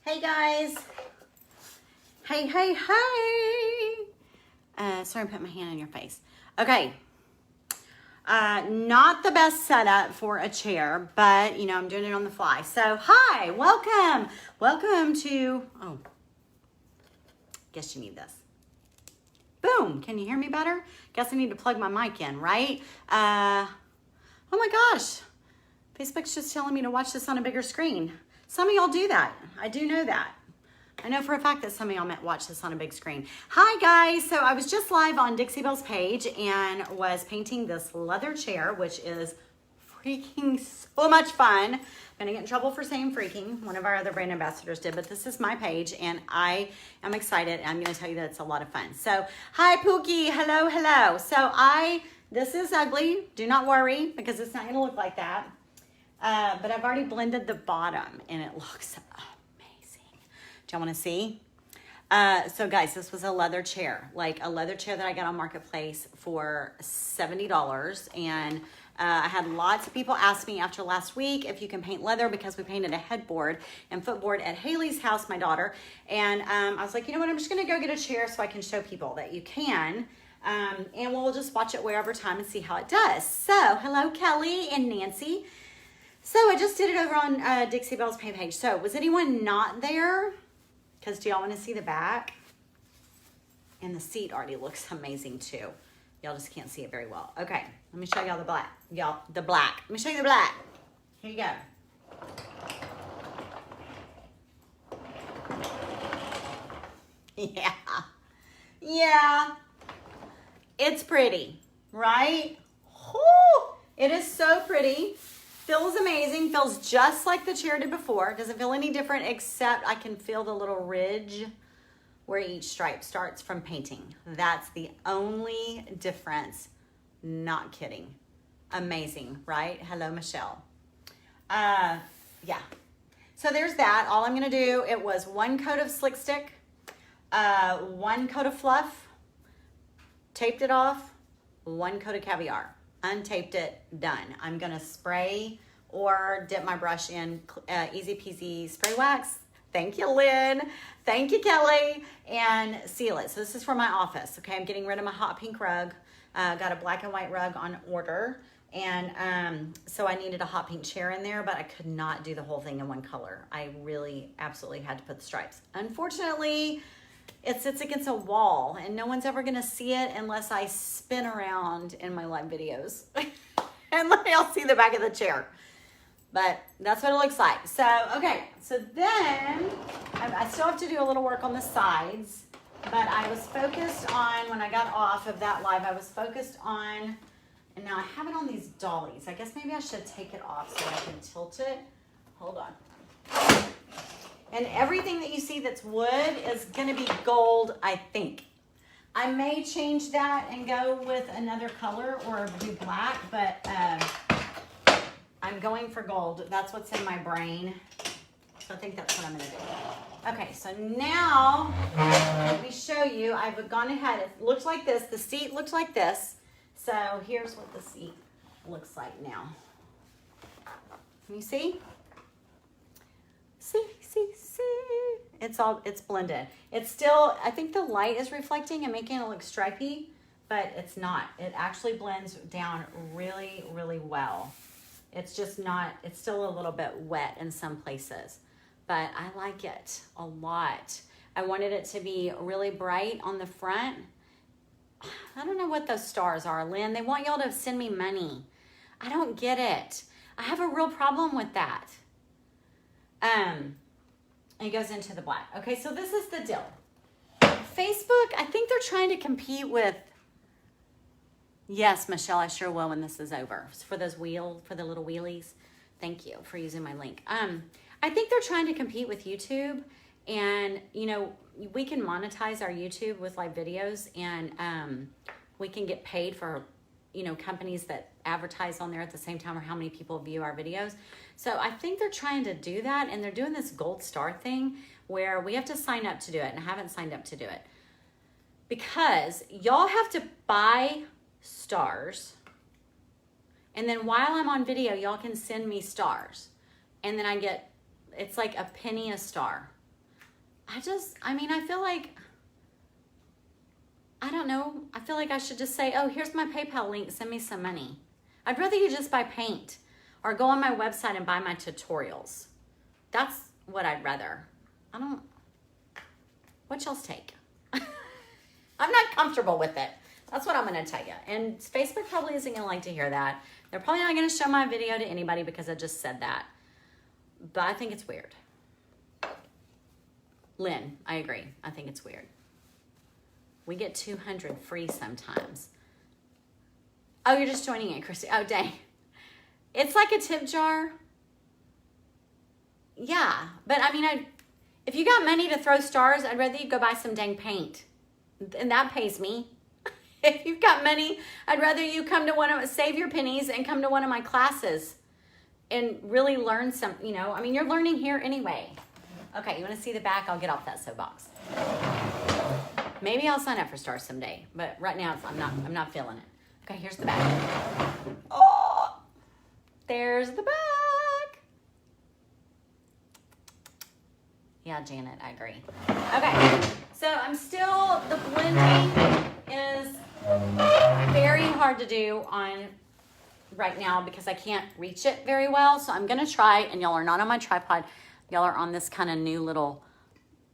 Hey guys. Hey. Sorry I put my hand on your face. Okay. Not the best setup for a chair, but you know, I'm doing it on the fly. So hi, welcome. Welcome to, guess you need this. Boom, can you hear me better? Guess I need to plug my mic in, right? Oh my gosh. Facebook's just telling me to watch this on a bigger screen. Some of y'all do that. I do know that. I know for a fact that some of y'all might watch this on a big screen. Hi guys, so I was just live on Dixie Belle's page and was painting this leather chair, which is freaking so much fun. I'm gonna get in trouble for saying freaking. One of our other brand ambassadors did, but this is my page and I am excited. I'm gonna tell you that it's a lot of fun. So, hi Pookie, hello. So this is ugly, do not worry, because it's not gonna look like that. But I've already blended the bottom and it looks amazing. Do y'all wanna see? So guys, this was a leather chair, like a leather chair that I got on Marketplace for $70. And I had lots of people ask me after last week if you can paint leather, because we painted a headboard and footboard at Haley's house, my daughter. And I was like, you know what, I'm just gonna go get a chair so I can show people that you can. And we'll just watch it wear over time and see how it does. So hello, Kelly and Nancy. So I just did it over on Dixie Belle's page. So was anyone not there? Because do y'all want to see the back? And the seat already looks amazing too. Y'all just can't see it very well. Okay, let me show y'all the black. The black. Let me show you the black. Here you go. Yeah. It's pretty, right? Whew. It is so pretty. Feels amazing, feels just like the chair did before. Doesn't feel any different, except I can feel the little ridge where each stripe starts from painting. That's the only difference. Not kidding. Amazing, right? Hello, Michelle. Yeah. So there's that. All I'm gonna do, it was one coat of Slick Stick, one coat of fluff, taped it off, one coat of caviar. Untaped it, done. I'm gonna spray or dip my brush in easy peasy spray wax. Thank you, Lynn. Thank you, Kelly. And seal it. So this is for my office, okay? I'm getting rid of my hot pink rug. Got a black and white rug on order. And so I needed a hot pink chair in there, but I could not do the whole thing in one color. I really absolutely had to put the stripes. Unfortunately, it sits against a wall and no one's ever gonna see it unless I spin around in my live videos and let y'all see the back of the chair. But that's what it looks like. So, okay, so then I still have to do a little work on the sides, but I was focused on, when I got off of that live, I was focused on, and now I have it on these dollies. I guess maybe I should take it off so I can tilt it. Hold on. And everything that you see that's wood is gonna be gold, I think. I may change that and go with another color or do black, but I'm going for gold. That's what's in my brain. So I think that's what I'm gonna do. Okay, so now let me show you. I've gone ahead, it looks like this. The seat looks like this. So here's what the seat looks like now. Can you see? See. It's blended. It's still, I think the light is reflecting and making it look stripy, but it's not. It actually blends down really, really well. It's just not, it's still a little bit wet in some places, but I like it a lot. I wanted it to be really bright on the front. I don't know what those stars are, Lynn. They want y'all to send me money. I don't get it. I have a real problem with that. It goes into the black. Okay, so this is the deal. Facebook, I think they're trying to compete with, yes, Michelle, I sure will when this is over. For those for the little wheelies. Thank you for using my link. I think they're trying to compete with YouTube, and you know, we can monetize our YouTube with live videos, and we can get paid for, you know, companies that advertise on there at the same time, or how many people view our videos. So I think they're trying to do that, and they're doing this gold star thing where we have to sign up to do it, and I haven't signed up to do it because y'all have to buy stars, and then while I'm on video, y'all can send me stars, and then I get, it's like a penny a star. I mean, I feel like, I don't know. I feel like I should just say, oh, here's my PayPal link. Send me some money. I'd rather you just buy paint or go on my website and buy my tutorials. That's what I'd rather. What y'all's take? I'm not comfortable with it. That's what I'm going to tell you. And Facebook probably isn't going to like to hear that. They're probably not going to show my video to anybody because I just said that. But I think it's weird. Lynn, I agree. I think it's weird. We get 200 free sometimes. Oh, you're just joining it, Christy. Oh, dang. It's like a tip jar. Yeah, but I mean, if you got money to throw stars, I'd rather you go buy some dang paint. And that pays me. If you've got money, I'd rather you come to save your pennies and come to one of my classes and really learn some, I mean, you're learning here anyway. Okay, you want to see the back? I'll get off that soapbox. Maybe I'll sign up for stars someday, but right now I'm not feeling it. Okay, here's the back. Oh, there's the back. Yeah, Janet, I agree. Okay, so the blending is very hard to do on right now because I can't reach it very well. So I'm gonna try, and y'all are not on my tripod. Y'all are on this kind of new little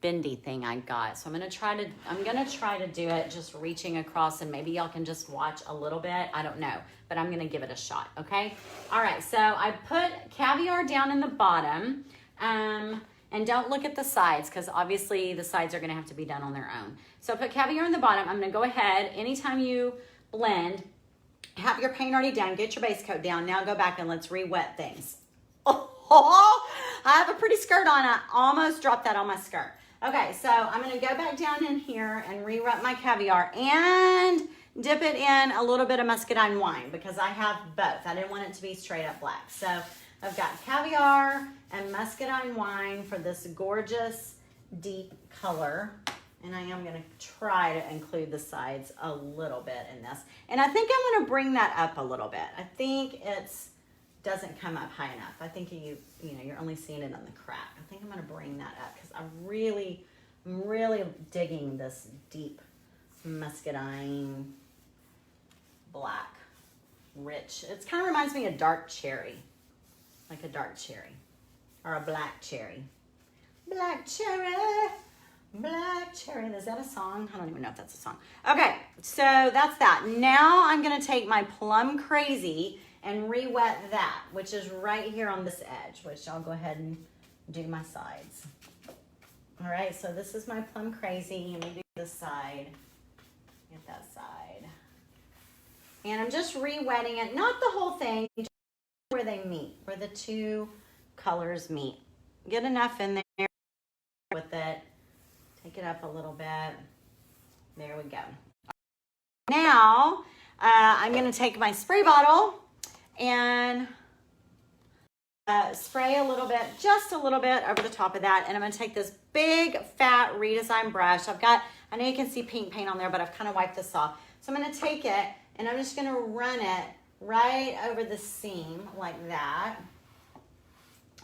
bendy thing I got. So I'm gonna try to do it just reaching across, and maybe y'all can just watch a little bit. I don't know, but I'm gonna give it a shot, okay? All right, so I put caviar down in the bottom, and don't look at the sides because obviously the sides are gonna have to be done on their own. So I put caviar in the bottom. I'm gonna go ahead, anytime you blend, have your paint already done, get your base coat down. Now go back and let's re-wet things. Oh, I have a pretty skirt on. I almost dropped that on my skirt. Okay, so I'm gonna go back down in here and re-wet my caviar and dip it in a little bit of muscadine wine because I have both. I didn't want it to be straight up black. So I've got caviar and muscadine wine for this gorgeous deep color. And I am gonna try to include the sides a little bit in this. And I think I'm gonna bring that up a little bit. I think it doesn't come up high enough. I think you're only seeing it on the crack. I think I'm gonna bring that up because I'm really digging this deep muscadine black, rich. It kind of reminds me of dark cherry, like a dark cherry or a black cherry. Black cherry. Black cherry. Is that a song? I don't even know if that's a song. Okay, so that's that. Now I'm going to take my Plum Crazy and re-wet that, which is right here on this edge, which I'll go ahead and do my sides. All right, so this is my Plum Crazy. Let me do this side. Get that side. And I'm just re-wetting it. Not the whole thing, just where they meet, where the two colors meet. Get enough in there with it. Take it up a little bit. There we go. Now, I'm going to take my spray bottle and spray a little bit, just a little bit over the top of that. And I'm going to take this big, fat Redesign brush. I know you can see pink paint on there, but I've kind of wiped this off. So I'm going to take it and I'm just going to run it right over the seam like that.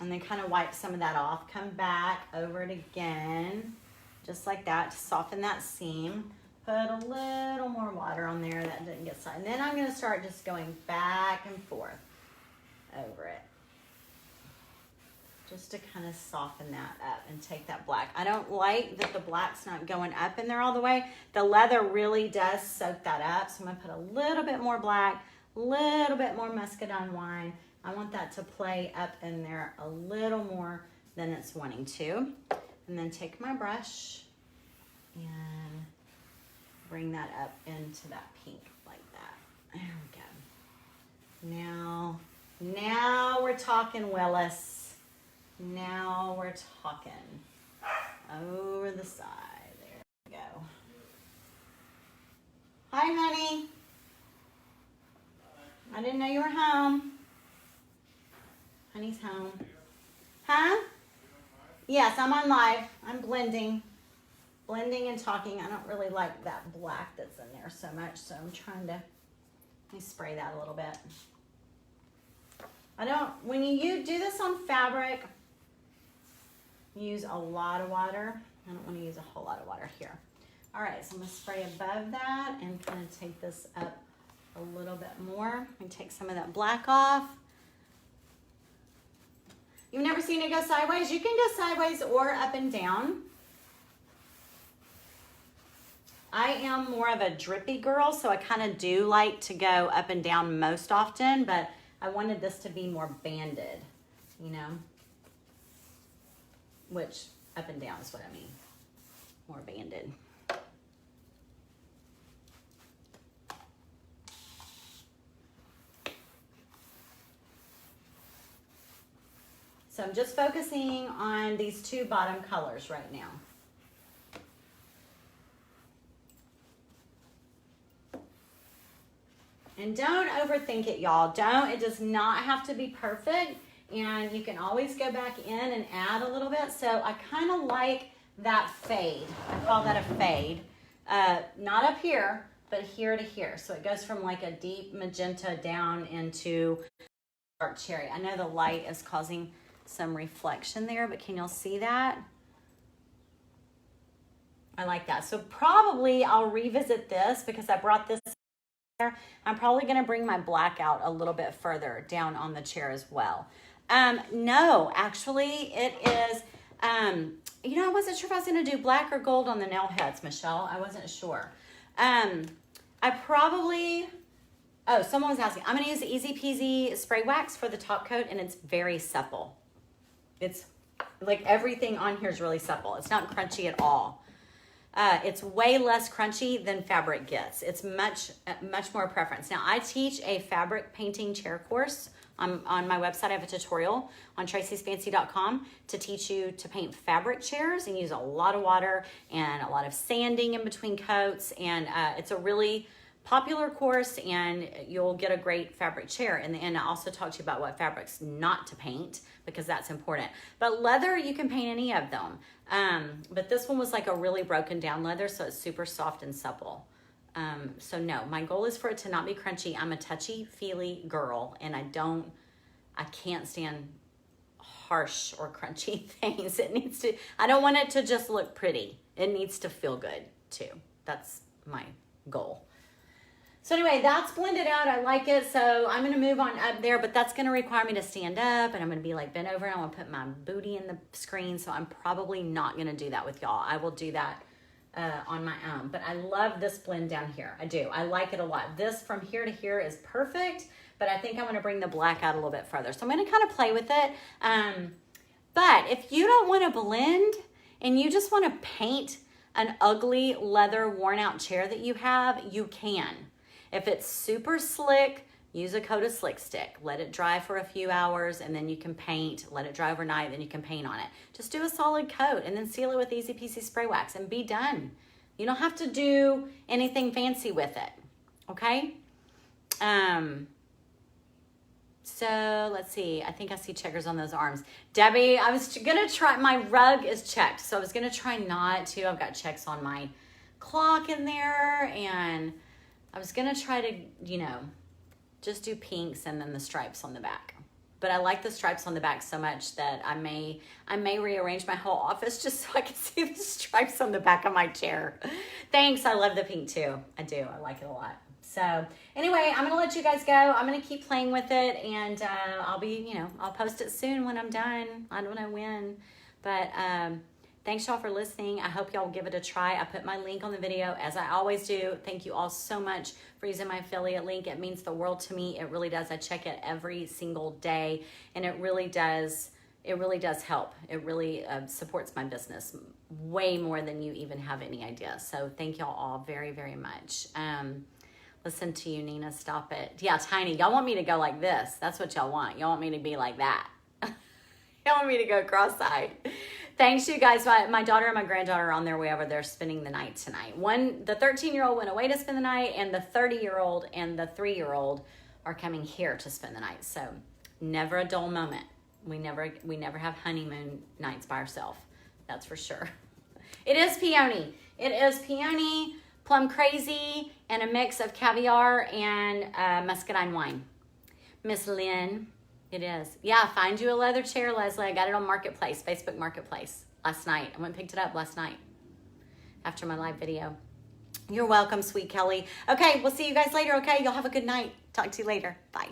And then kind of wipe some of that off. Come back over it again. Just like that, to soften that seam. Put a little more water on there, that didn't get side. And then I'm gonna start just going back and forth over it. Just to kind of soften that up and take that black. I don't like that the black's not going up in there all the way. The leather really does soak that up. So I'm gonna put a little bit more black, a little bit more muscadine wine. I want that to play up in there a little more than it's wanting to. And then take my brush and bring that up into that pink like that. There we go. Now we're talking, Willis. Now we're talking. Over the side. There we go. Hi, honey. I didn't know you were home. Honey's home. Huh? Yes, I'm on live. I'm blending and talking. I don't really like that black that's in there so much, so I'm trying to, let me spray that a little bit. When you do this on fabric, use a lot of water I don't want to use a whole lot of water here. All right, so I'm gonna spray above that and kind of take this up a little bit more and take some of that black off. You've never seen it go sideways? You can go sideways or up and down. I am more of a drippy girl, so I kind of do like to go up and down most often, but I wanted this to be more banded, you know, which up and down is what I mean, more banded. So I'm just focusing on these two bottom colors right now. And don't overthink it, y'all. It does not have to be perfect. And you can always go back in and add a little bit. So I kind of like that fade. I call that a fade. Not up here, but here to here. So it goes from like a deep magenta down into dark cherry. I know the light is causing some reflection there, but can y'all see that? I like that. So probably I'll revisit this because I brought this there. I'm probably going to bring my black out a little bit further down on the chair as well. No, actually it is, you know, I wasn't sure if I was going to do black or gold on the nail heads, Michelle. I wasn't sure. I probably, oh, someone was asking, I'm going to use the Easy Peasy spray wax for the top coat, and it's very supple. It's like everything on here is really supple. It's not crunchy at all. It's way less crunchy than fabric gets. It's much more preference. Now, I teach a fabric painting chair course on my website. I have a tutorial on traceysfancy.com to teach you to paint fabric chairs and use a lot of water and a lot of sanding in between coats. And it's a really popular course, and you'll get a great fabric chair. In the end, I also talk to you about what fabrics not to paint, because that's important. But leather, you can paint any of them. But this one was like a really broken down leather, so it's super soft and supple. So no, my goal is for it to not be crunchy. I'm a touchy-feely girl, and I can't stand harsh or crunchy things. I don't want it to just look pretty. It needs to feel good too. That's my goal. So anyway, that's blended out. I like it. So I'm going to move on up there, but that's going to require me to stand up, and I'm going to be like bent over, and I want to put my booty in the screen. So I'm probably not going to do that with y'all. I will do that on my own, but I love this blend down here. I do. I like it a lot. This from here to here is perfect, but I think I'm going to bring the black out a little bit further. So I'm going to kind of play with it. But if you don't want to blend and you just want to paint an ugly leather worn out chair that you have, you can. If it's super slick, use a coat of slick stick. Let it dry for a few hours, and then you can paint. Let it dry overnight, then you can paint on it. Just do a solid coat and then seal it with Easy Peasy spray wax and be done. You don't have to do anything fancy with it, okay? So let's see. I think I see checkers on those arms. Debbie, I was gonna try, my rug is checked, so I was gonna try not to. I've got checks on my clock in there, and I was gonna try to, you know, just do pinks and then the stripes on the back. But I like the stripes on the back so much that I may rearrange my whole office just so I can see the stripes on the back of my chair. Thanks, I love the pink too. I do, I like it a lot. So anyway, I'm gonna let you guys go. I'm gonna keep playing with it, and I'll post it soon when I'm done. I don't know when, but thanks y'all for listening. I hope y'all will give it a try. I put my link on the video, as I always do. Thank you all so much for using my affiliate link. It means the world to me. It really does. I check it every single day, and it really does help. It really supports my business way more than you even have any idea. So thank y'all all very, very much. Listen to you, Nina. Stop it. Yeah, Tiny. Y'all want me to go like this. That's what y'all want. Y'all want me to be like that. Y'all want me to go cross-eyed. Thanks, you guys. My daughter and my granddaughter are on their way over there spending the night tonight. The 13-year-old went away to spend the night, and the 30-year-old and the 3-year-old are coming here to spend the night. So never a dull moment. We never have honeymoon nights by ourselves. That's for sure. It is peony. It is peony, plum crazy, and a mix of caviar and muscadine wine. Miss Lynn, It is. Yeah, find you a leather chair, Leslie. I got it on Marketplace, Facebook Marketplace last night. I went and picked it up last night after my live video. You're welcome, sweet Kelly. Okay, we'll see you guys later, okay? Y'all have a good night. Talk to you later. Bye.